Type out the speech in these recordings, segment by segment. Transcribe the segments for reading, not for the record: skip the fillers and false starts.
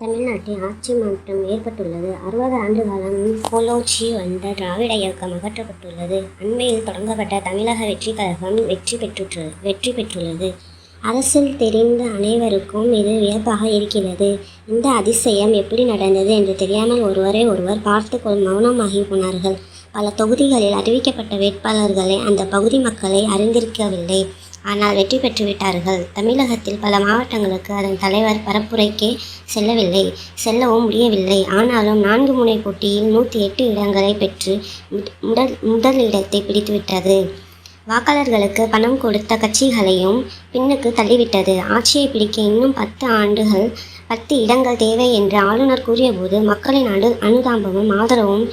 தமிழ்நாட்டில் ஆட்சி மாற்றம் ஏற்பட்டுள்ளது. 60 ஆண்டு காலம் கோலோச்சி வந்த திராவிட இயக்கம் அகற்றப்பட்டுள்ளது. அண்மையில் தொடங்கப்பட்ட தமிழக வெற்றிக் கழகம் வெற்றி பெற்றுள்ளது. அரசியல் தெரிந்த அனைவருக்கும் இது வியப்பாக இருக்கிறது. இந்த அதிசயம் எப்படி நடந்தது என்று தெரியாமல் ஒருவரை ஒருவர் பார்த்து மௌனமாகி போனார்கள். பல தொகுதிகளில் அறிவிக்கப்பட்ட வேட்பாளர்களை அந்த பகுதி மக்களை அறிந்திருக்கவில்லை. ஆனால் வெற்றி பெற்றுவிட்டார்கள். தமிழகத்தில் பல மாவட்டங்களுக்கு அதன் தலைவர் பரப்புரைக்கே செல்லவும் முடியவில்லை. ஆனாலும் 4 முனை போட்டியில் 108 இடங்களை பெற்று முதலிடத்தை பிடித்துவிட்டது. வாக்காளர்களுக்கு பணம் கொடுத்த கட்சிகளையும் பின்னுக்கு தள்ளிவிட்டது. ஆட்சியை பிடிக்க இன்னும் 10 இடங்கள் தேவை என்று ஆளுநர் கூறியபோது மக்களின் அனுதாபமும் ஆதரவும்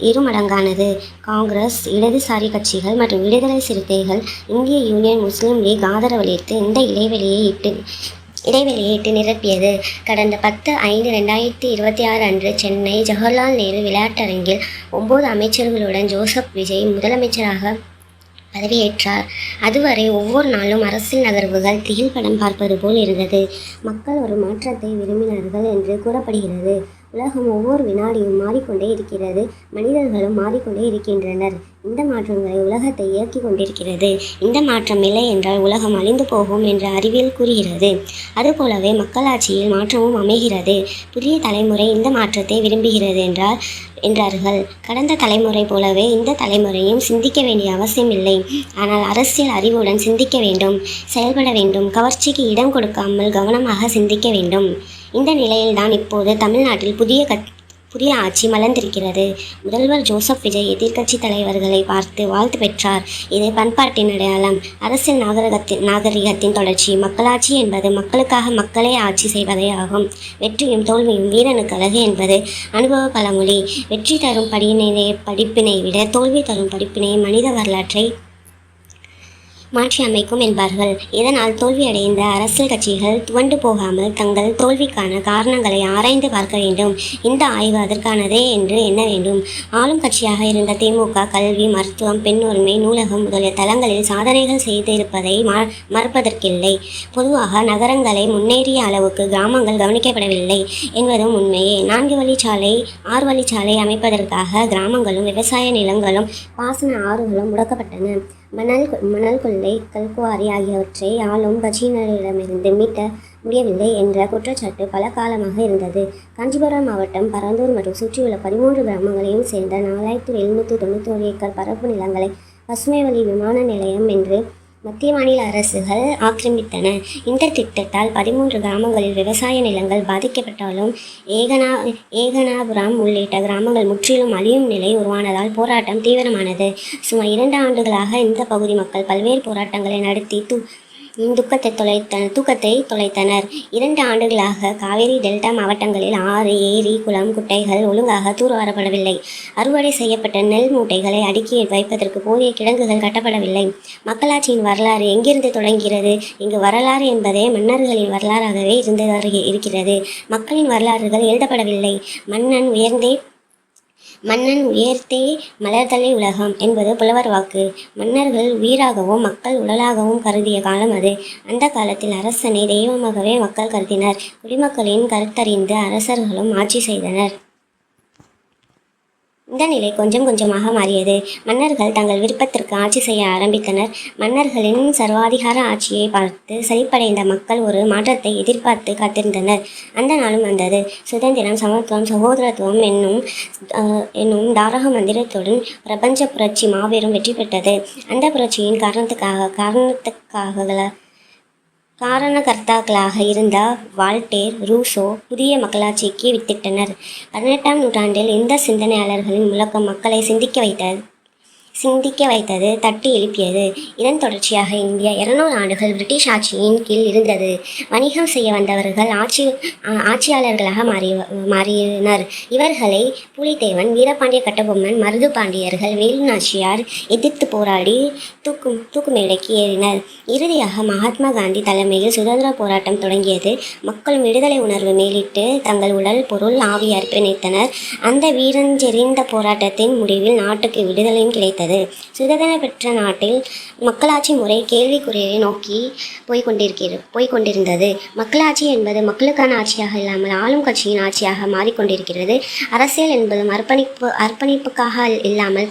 இருமடங்கானது. காங்கிரஸ், இடதுசாரி கட்சிகள் மற்றும் விடுதலை சிறுத்தைகள், இந்திய யூனியன் முஸ்லீம் லீக் ஆதரவளித்து இந்த இடைவெளியை இட்டு நிரப்பியது. கடந்த 10/5/2026 அன்று சென்னை ஜவஹர்லால் நேரு விளையாட்டரங்கில் 9 அமைச்சர்களுடன் ஜோசப் விஜய் முதலமைச்சராக பதவியேற்றார். அதுவரை ஒவ்வொரு நாளும் அரசியல் நகர்வுகள் திகில் படம் பார்ப்பது போல் இருந்தது. மக்கள் ஒரு மாற்றத்தை விரும்பினார்கள் என்று கூறப்படுகிறது. உலகம் ஒவ்வொரு வினாடியும் மாறிக்கொண்டே இருக்கிறது. மனிதர்களும் மாறிக்கொண்டே இருக்கின்றனர். இந்த மாற்றங்களை உலகத்தை இயக்கிக் கொண்டிருக்கிறது. இந்த மாற்றம் இல்லை என்றால் உலகம் அழிந்து போகும் என்று அறிவியல் கூறுகிறது. அதுபோலவே மக்களாட்சியில் மாற்றமும் அமைகிறது. புதிய தலைமுறை இந்த மாற்றத்தை விரும்புகிறது என்றார்கள். கடந்த தலைமுறை போலவே இந்த தலைமுறையும் சிந்திக்க வேண்டிய அவசியம் இல்லை. ஆனால் அரசியல் அறிவுடன் சிந்திக்க வேண்டும், செயல்பட வேண்டும். கவர்ச்சிக்கு இடம் கொடுக்காமல் கவனமாக சிந்திக்க வேண்டும். இந்த நிலையில்தான் இப்போது தமிழ்நாட்டில் புதிய ஆட்சி மலர்ந்திருக்கிறது. முதல்வர் ஜோசப் விஜய் எதிர்க்கட்சி தலைவர்களை பார்த்து வாழ்த்து பெற்றார். இது பண்பாட்டின் அடையாளம், அரசியல் நாகரிகத்தின் தொடர்ச்சி. மக்களாட்சி என்பது மக்களுக்காக மக்களே ஆட்சி செய்வதே ஆகும். வெற்றியும் தோல்வியும் வீரனுக்கு அழகு என்பது அனுபவ பழமொழி. வெற்றி தரும் படிப்பினை விட தோல்வி தரும் படிப்பினை மனித வரலாற்றை மாற்றி அமைக்கும் என்பார்கள். இதனால் தோல்வியடைந்த அரசியல் கட்சிகள் துவண்டு போகாமல் தங்கள் தோல்விக்கான காரணங்களை ஆராய்ந்து பார்க்க வேண்டும். இந்த ஆய்வு அதற்கானதே என்று எண்ண வேண்டும். ஆளும் கட்சியாக இருந்த திமுக கல்வி, மருத்துவம், பெண் உரிமை, நூலகம் முதலிய தளங்களில் சாதனைகள் செய்திருப்பதை மறுப்பதற்கில்லை. பொதுவாக நகரங்களை முன்னேறிய அளவுக்கு கிராமங்கள் கவனிக்கப்படவில்லை என்பதும் உண்மையே. 4 வழிச்சாலை 6 வழிச்சாலை அமைப்பதற்காக கிராமங்களும் விவசாய நிலங்களும் பாசன ஆறுகளும் முடக்கப்பட்டன. மணல் கொள்ளை, கல்குவாரி ஆகியவற்றை ஆளும் கட்சியினரிடமிருந்து மீட்ட முடியவில்லை என்ற குற்றச்சாட்டு பல காலமாக இருந்தது. காஞ்சிபுரம் மாவட்டம் பரந்தூர் மற்றும் சுற்றியுள்ள 13 கிராமங்களையும் சேர்ந்த 4791 ஏக்கர் பரப்பு நிலங்களை பசுமை வழி விமான நிலையம் என்று மத்திய மாநில அரசுகள் ஆக்கிரமித்தன. இந்த திட்டத்தால் 13 கிராமங்களில் விவசாய நிலங்கள் பாதிக்கப்பட்டாலும் ஏகனாபுரம் உள்ளிட்ட கிராமங்கள் முற்றிலும் அழியும் நிலை உருவானதால் போராட்டம் தீவிரமானது. சுமார் 2 ஆண்டுகளாக இந்த பகுதி மக்கள் பல்வேறு போராட்டங்களை நடத்தி தூக்கத்தை தொலைத்தனர். 2 ஆண்டுகளாக காவிரி டெல்டா மாவட்டங்களில் ஆறு, ஏரி, குளம், குட்டைகள் ஒழுங்காக தூர்வாரப்படவில்லை. அறுவடை செய்யப்பட்ட நெல் மூட்டைகளை அடுக்கி வைப்பதற்கு போதிய கிடங்குகள் கட்டப்படவில்லை. மக்களாட்சியின் வரலாறு எங்கிருந்து தொடங்குகிறது? இங்கு வரலாறு என்பதே மன்னர்களின் வரலாறாகவே இருக்கிறது. மக்களின் வரலாறுகள் எழுதப்படவில்லை. மன்னன் உயர்த்தே மலர்தலை உலகம் என்பது புலவர் வாக்கு. மன்னர்கள் உயிராகவும் மக்கள் உடலாகவும் கருதிய காலம் அது. அந்த காலத்தில் அரசனை தெய்வமாகவே மக்கள் கருதினர். குடிமக்களின் கருத்தறிந்து அரசர்களும் ஆட்சி செய்தனர். இந்த நிலை கொஞ்சம் கொஞ்சமாக மாறியது. மன்னர்கள் தங்கள் விருப்பத்திற்கு ஆட்சி செய்ய ஆரம்பித்தனர். மன்னர்களின் சர்வாதிகார ஆட்சியை பார்த்து சலிப்படைந்த மக்கள் ஒரு மாற்றத்தை எதிர்பார்த்து காத்திருந்தனர். அந்த நாளும் வந்தது. சுதந்திரம், சமத்துவம், சகோதரத்துவம் என்னும் தாரக மந்திரத்துடன் பிரபஞ்ச புரட்சி மாபெரும் வெற்றி பெற்றது. அந்த புரட்சியின் காரணகர்த்தாக்களாக இருந்த வால்டேர், ரூசோ புதிய மக்களாட்சிக்கு வித்திட்டனர். 18ஆம் நூற்றாண்டில் இந்த சிந்தனையாளர்களின் முழக்கம் மக்களை சிந்திக்க வைத்தது, தட்டி எழுப்பியது. இதன் தொடர்ச்சியாக இந்தியா 200 ஆண்டுகள் பிரிட்டிஷ் ஆட்சியின் கீழ் இருந்தது. வணிகம் செய்ய வந்தவர்கள் ஆட்சியாளர்களாக மாறினர். இவர்களை பூலித்தேவன், வீரபாண்டிய கட்டபொம்மன், மருது பாண்டியர்கள், வேலு நாச்சியார் எதிர்த்து போராடி தூக்கு மேடைக்கு ஏறினர். இறுதியாக மகாத்மா காந்தி தலைமையில் சுதந்திர போராட்டம் தொடங்கியது. மக்களும் விடுதலை உணர்வு மேலிட்டு தங்கள் உடல், பொருள், ஆவி அர்ப்பணித்தனர். அந்த வீரஞ்செறிந்த போராட்டத்தின் முடிவில் நாட்டுக்கு விடுதலையும் கிடைத்தது. மாறிவிட்டது. சுதந்திரம் பெற்ற நாட்டில் மக்களாட்சி முறை கேள்விக்குறியை நோக்கி போய்கொண்டிருந்தது. மக்களாட்சி என்பது மக்களுக்கான ஆட்சியாக இல்லாமல் ஆளும் கட்சியின் ஆட்சியாக மாறிக்கொண்டிருக்கிறது. அரசியல் என்பதும் அர்ப்பணிப்புக்காக இல்லாமல்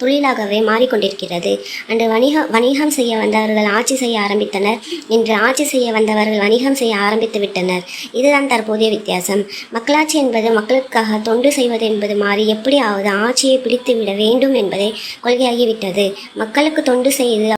தொழிலாகவே மாறிக்கொண்டிருக்கிறது. அன்று வணிகம் செய்ய வந்தவர்கள் ஆட்சி செய்ய ஆரம்பித்தனர். இன்று ஆட்சி செய்ய வந்தவர்கள் வணிகம் செய்ய ஆரம்பித்து விட்டனர். இதுதான் தற்போதைய வித்தியாசம். மக்களாட்சி என்பது மக்களுக்காக தொண்டு செய்வது என்பது மாறி எப்படியாவது ஆட்சியை பிடித்துவிட வேண்டும் என்பதே கொள்கையாகிவிட்டது. மக்களுக்கு தொண்டு செய்து